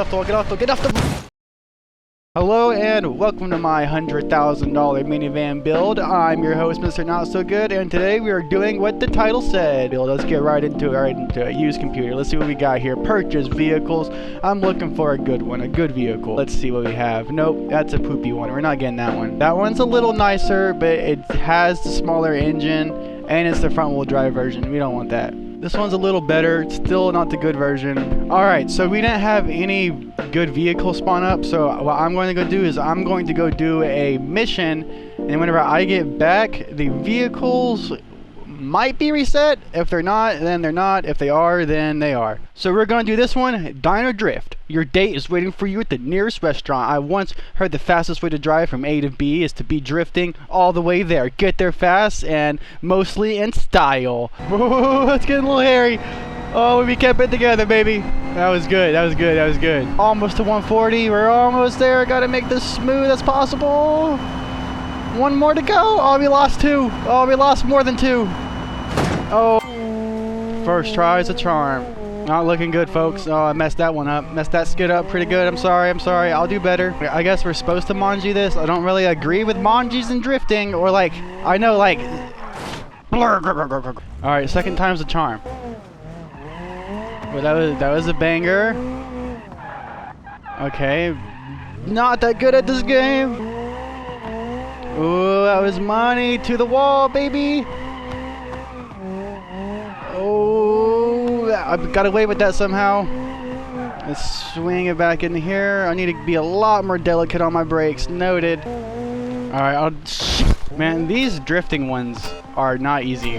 Get off the... Hello and welcome to my $100,000 minivan build. I'm your host, Mr. Not So Good, and today we are doing what the title said. Let's get right into it. Use computer. Let's see what we got here. Purchase vehicles. I'm looking for a good one, a good vehicle. Let's see what we have. Nope, that's a poopy one. We're not getting that one. That one's a little nicer, but it has the smaller engine, and it's the front wheel drive version. We don't want that. This one's a little better, it's still not the good version. Alright, so we didn't have any good vehicle spawn up, so what I'm going to go do is I'm going to go do a mission, and whenever I get back, the vehicles might be reset. If they're not, then they're not. If they are, then they are. So we're going to do this one, Dino Drift. Your date is waiting for you at the nearest restaurant. I once heard the fastest way to drive from A to B is to be drifting all the way there. Get there fast and mostly in style. Whoa, that's getting a little hairy. Oh, we kept it together, baby. That was good, that was good, that was good. Almost to 140, we're almost there. Gotta make this smooth as possible. One more to go. Oh, we lost two. Oh, we lost more than two. Oh, first try is a charm. Not looking good, folks. Oh, I messed that one up. Messed that skid up pretty good. I'm sorry. I'll do better. I guess we're supposed to manji this. I don't really agree with manjis and drifting, or like, I know like... Alright, second time's a charm. Well, that was a banger. Okay. Not that good at this game. Ooh, that was money to the wall, baby. Oh, I got away with that somehow. Let's swing it back in here. I need to be a lot more delicate on my brakes. Noted. Alright, man, these drifting ones are not easy.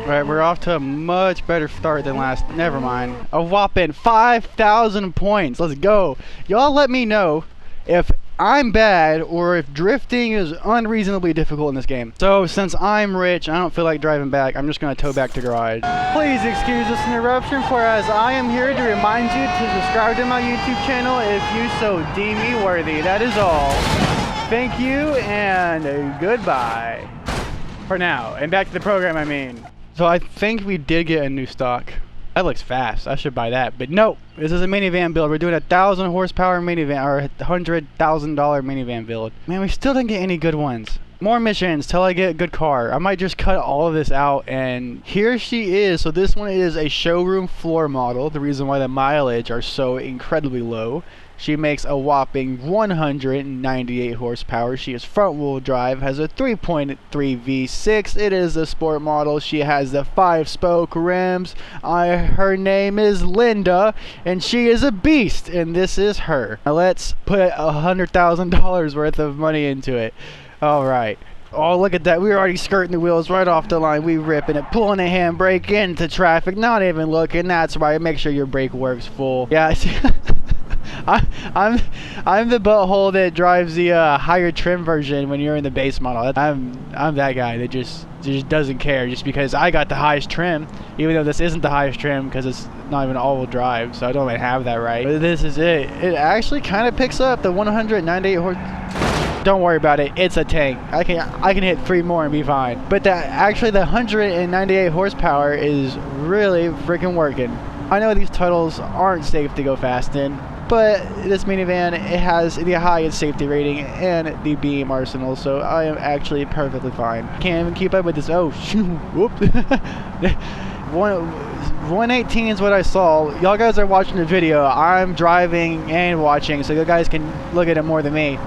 Alright, we're off to a much better start than last. Never mind. A whopping 5,000 points. Let's go. Y'all let me know if I'm bad or if drifting is unreasonably difficult in this game. So since I'm rich, I don't feel like driving back. I'm just going to tow back to garage. Please excuse this interruption, whereas I am here to remind you to subscribe to my YouTube channel if you so deem me worthy. That is all. Thank you and goodbye. For now. And back to the program, I mean. So I think we did get a new stock. That looks fast. I should buy that. But no, this is a minivan build. We're doing a 1,000 horsepower minivan, or $100,000 minivan build. Man, we still didn't get any good ones. More missions till I get a good car. I might just cut all of this out, and here she is. So this one is a showroom floor model. The reason why the mileage are so incredibly low. She makes a whopping 198 horsepower. She is front wheel drive, has a 3.3 V6. It is a sport model. She has the 5-spoke rims. Her name is Linda, and she is a beast, and this is her. Now let's put $100,000 worth of money into it. All right. Oh, look at that. We're already skirting the wheels right off the line. We ripping it, pulling a handbrake into traffic, not even looking. That's right. Make sure your brake works full. Yeah, see, I'm the butthole that drives the higher trim version when you're in the base model. I'm that guy that just doesn't care just because I got the highest trim, even though this isn't the highest trim because it's not even all-wheel drive, so I don't even have that right. But this is it. It actually kind of picks up the 198 horse. Don't worry about it. It's a tank. I can hit 3 more and be fine. But actually the 198 horsepower is really freaking working. I know these tunnels aren't safe to go fast in, but this minivan, it has the highest safety rating and the beam arsenal, so I am actually perfectly fine. Can't even keep up with this. Oh, shoot. Whoop. 118 is what I saw. Y'all guys are watching the video. I'm driving and watching, so you guys can look at it more than me.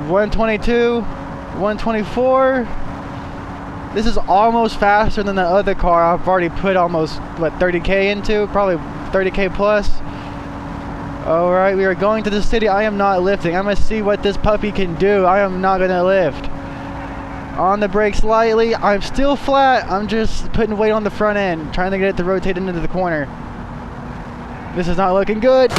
122, 124. This is almost faster than the other car I've already put almost, what, 30K into? Probably 30K plus. Alright, we are going to the city. I am not lifting. I'm going to see what this puppy can do. I am not going to lift. On the brakes lightly. I'm still flat. I'm just putting weight on the front end, trying to get it to rotate into the corner. This is not looking good.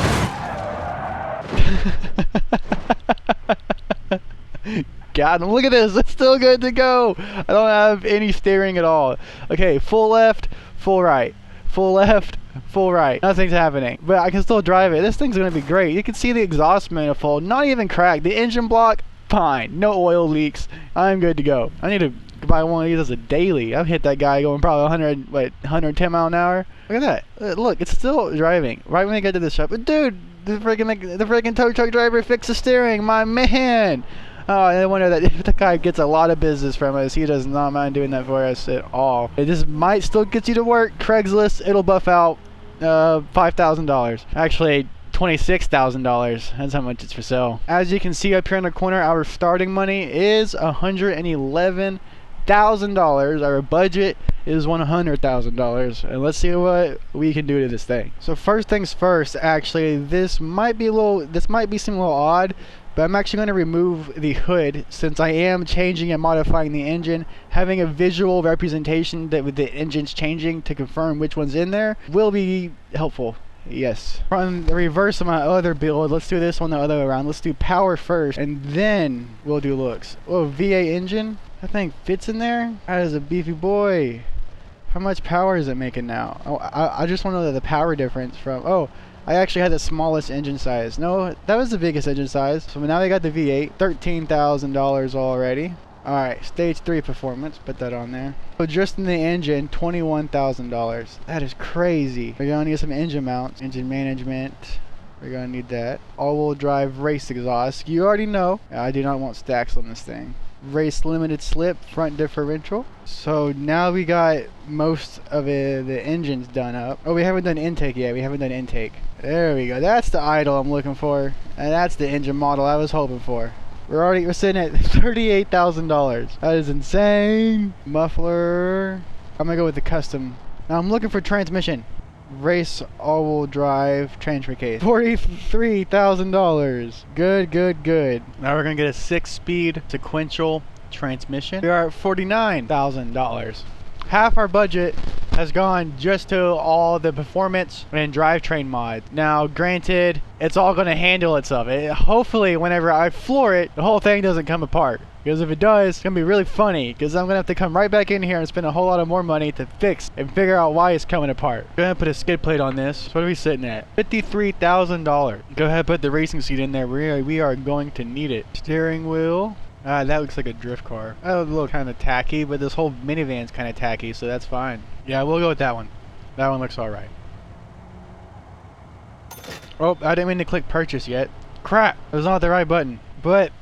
Got him. Look at this. It's still good to go. I don't have any steering at all. Okay, full left, full right. Full left, full right. Nothing's happening. But I can still drive it. This thing's going to be great. You can see the exhaust manifold. Not even cracked. The engine block, fine. No oil leaks. I'm good to go. I need to buy one of these as a daily. I've hit that guy going probably 110 mile an hour. Look at that. Look, it's still driving right when they get to the shop. But dude, the freaking tow truck driver fixed the steering, my man. Oh, and I wonder that if the guy gets a lot of business from us, he does not mind doing that for us at all. This might still get you to work. Craigslist, it'll buff out $5,000. Actually, $26,000. That's how much it's for sale. As you can see up here in the corner, our starting money is $111,000. Our budget is $100,000, and let's see what we can do to this thing. So first things first, actually, this might seem a little odd, but I'm actually going to remove the hood since I am changing and modifying the engine. Having a visual representation that with the engine's changing to confirm which one's in there will be helpful. Yes. On the reverse of my other build, let's do this one the other way around. Let's do power first, and then we'll do looks. Oh, V8 engine. That thing fits in there. That is a beefy boy. How much power is it making now? Oh, I just want to know the power difference from... Oh, I actually had the smallest engine size. No, that was the biggest engine size. So now we got the V8. $13,000 already. Alright, stage 3 performance. Put that on there. So just in the engine, $21,000. That is crazy. We're going to need some engine mounts. Engine management. We're going to need that. All-wheel drive race exhaust. You already know. I do not want stacks on this thing. Race limited slip, front differential. So now we got most of the engines done up. Oh, we haven't done intake yet. We haven't done intake. There we go. That's the idle I'm looking for, and that's the engine model I was hoping for. We're sitting at $38,000. That is insane. Muffler. I'm gonna go with the custom. Now I'm looking for transmission. Race all-wheel drive transfer case. $43,000. Good, good, good. Now we're gonna get a 6-speed sequential transmission. We are at $49,000. Half our budget has gone just to all the performance and drivetrain mods. Now, granted, it's all going to handle itself. Hopefully, whenever I floor it, the whole thing doesn't come apart. Because if it does, it's going to be really funny. Because I'm going to have to come right back in here and spend a whole lot of more money to fix and figure out why it's coming apart. Go ahead and put a skid plate on this. What are we sitting at? $53,000. Go ahead and put the racing seat in there. We are going to need it. Steering wheel. That looks like a drift car. That would look kind of tacky, but this whole minivan's kind of tacky, so that's fine. Yeah, we'll go with that one. That one looks alright. Oh, I didn't mean to click purchase yet. Crap! It was not the right button. But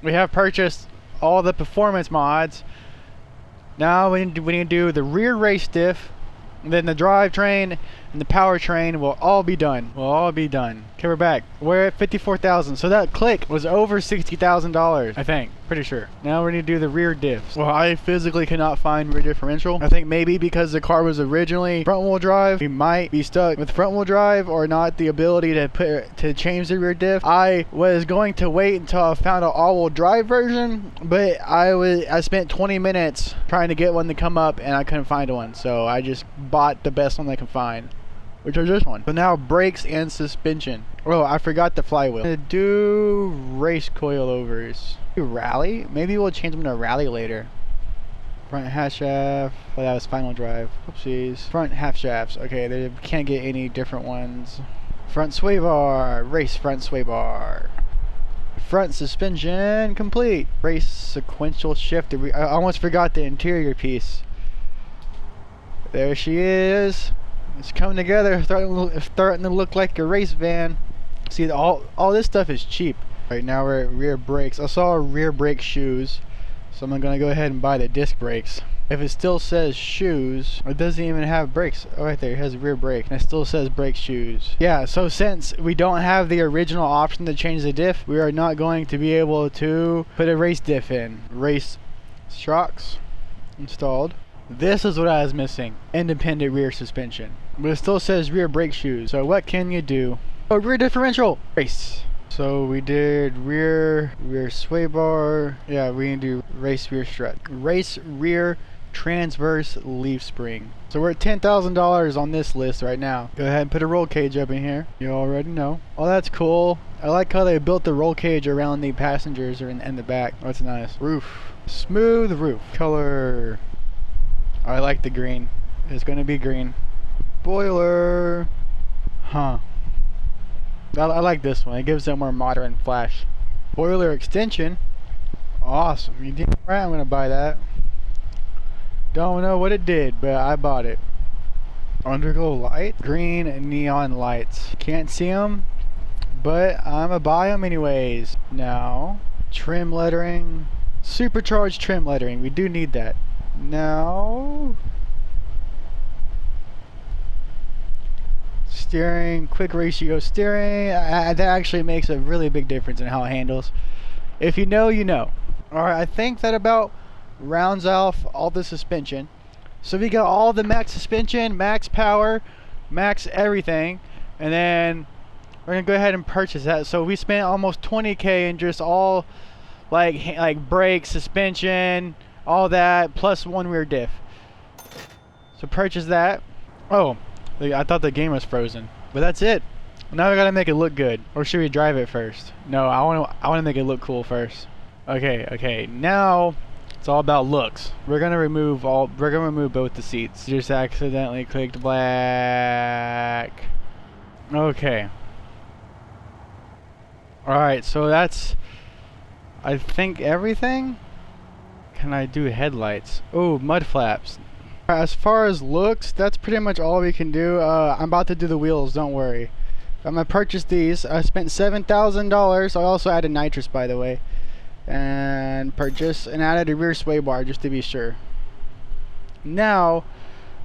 we have purchased all the performance mods. Now we need to do the rear race diff, and then the drivetrain and the powertrain will all be done. Okay, we're back. We're at $54,000. So that click was over $60,000, I think. Pretty sure. Now we need to do the rear diffs. Well, I physically cannot find rear differential. I think maybe because the car was originally front-wheel drive, we might be stuck with front-wheel drive or not the ability to change the rear diff. I was going to wait until I found an all-wheel drive version, but I spent 20 minutes trying to get one to come up and I couldn't find one. So I just bought the best one I can find, which is this one. So now brakes and suspension. Oh, I forgot the flywheel. I'm gonna do race coilovers. Rally? Maybe we'll change them to rally later. Front half shaft. Oh, that was final drive. Oopsies. Front half shafts. Okay, they can't get any different ones. Front sway bar. Race front sway bar. Front suspension complete. Race sequential shift. I almost forgot the interior piece. There she is. It's coming together, starting to look like a race van. See, all this stuff is cheap. Right now we're at rear brakes. I saw rear brake shoes, so I'm gonna go ahead and buy the disc brakes. If it still says shoes, it doesn't even have brakes. Oh, right there, it has rear brake, and it still says brake shoes. Yeah, so since we don't have the original option to change the diff, we are not going to be able to put a race diff in. Race shocks installed. This is what I was missing. Independent rear suspension. But it still says rear brake shoes. So what can you do? Oh, rear differential. Race. So we did rear sway bar. Yeah, we can do race rear strut. Race rear transverse leaf spring. So we're at $10,000 on this list right now. Go ahead and put a roll cage up in here. You already know. Oh, that's cool. I like how they built the roll cage around the passengers or in the back. Oh, that's nice. Roof. Smooth roof. Color. I like the green. It's gonna be green. Boiler. Huh. I like this one. It gives it more modern flash. Boiler extension. Awesome. You did right. I'm gonna buy that. Don't know what it did, but I bought it. Underglow light, green and neon lights. Can't see them, but I'ma buy them anyways. Now, trim lettering, supercharged trim lettering. We do need that. Now, steering, quick ratio steering. That actually makes a really big difference in how it handles. If you know, you know. Alright, I think that about rounds off all the suspension. So we got all the max suspension, max power, max everything, and then we're gonna go ahead and purchase that. So we spent almost 20K in just all like brakes, suspension, all that, plus one rear diff. So purchase that. Oh, I thought the game was frozen, but that's it. Now we gotta make it look good, or should we drive it first? No, I wanna make it look cool first. Okay. Now it's all about looks. We're gonna remove both the seats. Just accidentally clicked black. Okay. Alright, so that's, I think, everything. Can I do headlights? Oh, mud flaps. As far as looks, that's pretty much all we can do. I'm about to do the wheels, don't worry. I'm gonna purchase these. I spent $7,000. I also added nitrous, by the way. And purchase and added a rear sway bar just to be sure. Now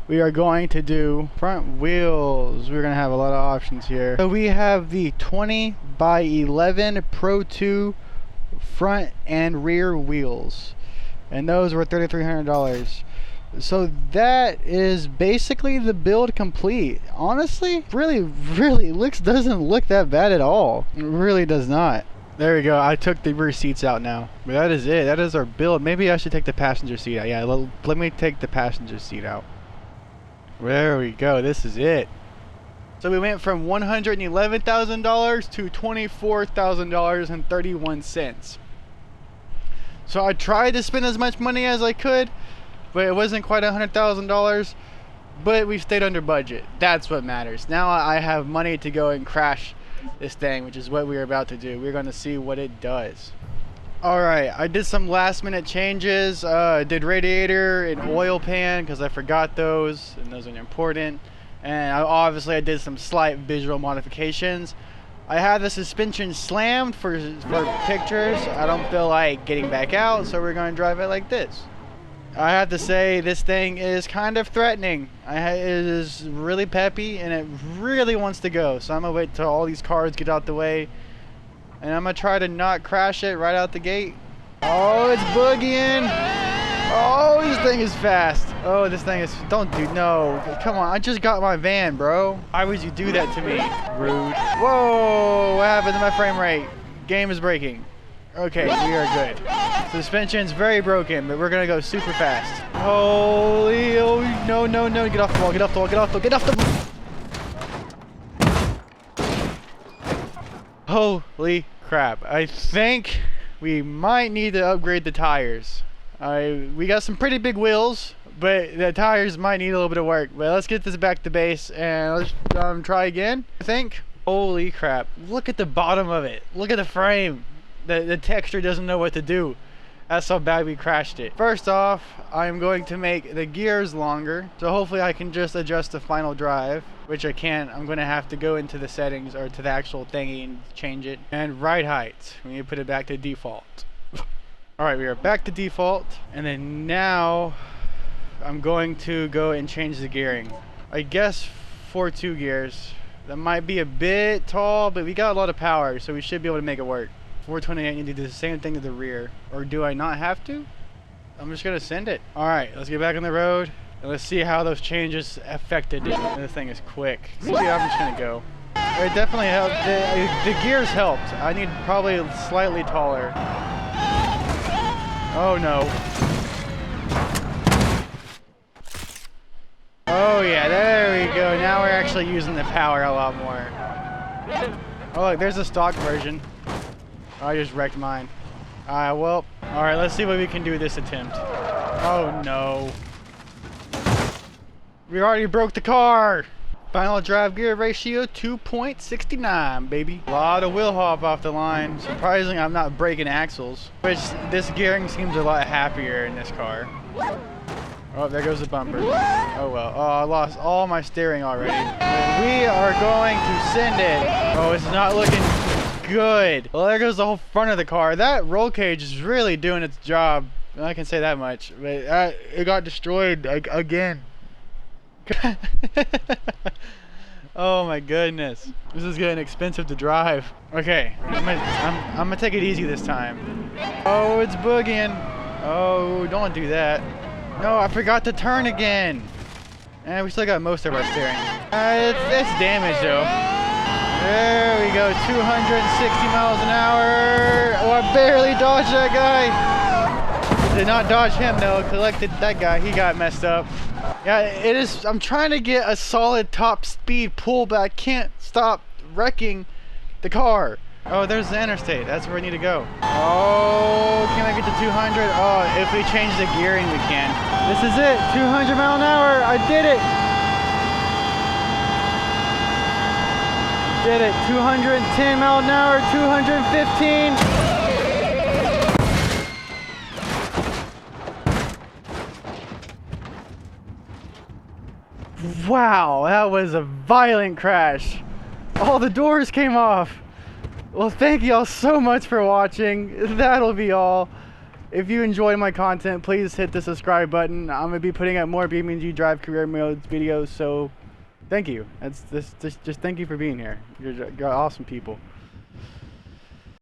we are going to do front wheels. We're gonna have a lot of options here. So we have the 20x11 Pro 2 front and rear wheels, and those were $3,300. So that is basically the build complete. Honestly, really doesn't look that bad at all. It really does not. There we go. I took the rear seats out now. But that is it. That is our build. Maybe I should take the passenger seat out. Yeah, let me take the passenger seat out. There we go. This is it. So we went from $111,000 to $24,000.31. So I tried to spend as much money as I could, but it wasn't quite $100,000. But we stayed under budget. That's what matters. Now I have money to go and crash this thing, which is what we're about to do. We're going to see what it does. Alright, I did some last minute changes. Did radiator and oil pan because I forgot those, and those are important. And obviously I did some slight visual modifications. I had the suspension slammed for pictures. I don't feel like getting back out, so we're going to drive it like this. I have to say, this thing is kind of threatening. It is really peppy and it really wants to go. So I'm gonna wait till all these cars get out the way, and I'm gonna try to not crash it right out the gate. Oh, it's boogieing. Oh, this thing is fast. Oh, this thing is, no, come on, I just got my van, bro. Why would you do that to me? Rude. Whoa, what happened to my frame rate? Game is breaking. Okay, we are good. Suspension's very broken, but we're gonna go super fast. Holy, oh, no, get off the wall, get off the wall. Holy crap. I think we might need to upgrade the tires. We got some pretty big wheels, but the tires might need a little bit of work. But let's get this back to base and let's try again, I think. Holy crap. Look at the bottom of it. Look at the frame. The texture doesn't know what to do. That's how bad we crashed it. First off, I'm going to make the gears longer, so hopefully I can just adjust the final drive, which I can't. I'm going to have to go into the settings or to the actual thingy and change it. And ride height, we need to put it back to default. Alright, we are back to default, and then now I'm going to go and change the gearing. I guess 4.2 gears. That might be a bit tall, but we got a lot of power, so we should be able to make it work. 428, you need to do the same thing to the rear. Or do I not have to? I'm just gonna send it. Alright, let's get back on the road and let's see how those changes affected it. This thing is quick. See, I'm just gonna go. It definitely helped. The gears helped. I need probably slightly taller. Oh no. Oh yeah, there we go. Now we're actually using the power a lot more. Oh look, there's a stock version. I just wrecked mine. Well, alright, let's see what we can do this attempt. Oh no. We already broke the car! Final drive gear ratio 2.69, baby. A lot of wheel hop off the line. Surprisingly, I'm not breaking axles. Which, this gearing seems a lot happier in this car. Oh, there goes the bumper. Oh well. Oh, I lost all my steering already. But we are going to send it. Oh, it's not looking good. Well, there goes the whole front of the car. That roll cage is really doing its job. I can say that much. But it got destroyed again. Oh my goodness. This is getting expensive to drive. Okay, I'm gonna take it easy this time. Oh, it's boogieing. Oh, don't do that. No, I forgot to turn again. And we still got most of our steering. It's damaged though. There we go, 260 miles an hour. Oh, I barely dodged that guy. Did not dodge him though, collected that guy, he got messed up. Yeah, it is, I'm trying to get a solid top speed pull, but I can't stop wrecking the car. Oh, there's the interstate. That's where we need to go. Oh, can I get to 200? Oh, if we change the gearing, we can. This is it. 200 mile an hour. I did it. Did it. 210 mile an hour. 215. Wow, that was a violent crash. All the doors came off. Well, thank y'all so much for watching. That'll be all. If you enjoyed my content, please hit the subscribe button. I'm gonna be putting out more BeamNG.Drive Career Mode videos, so thank you. Just thank you for being here. You're awesome people.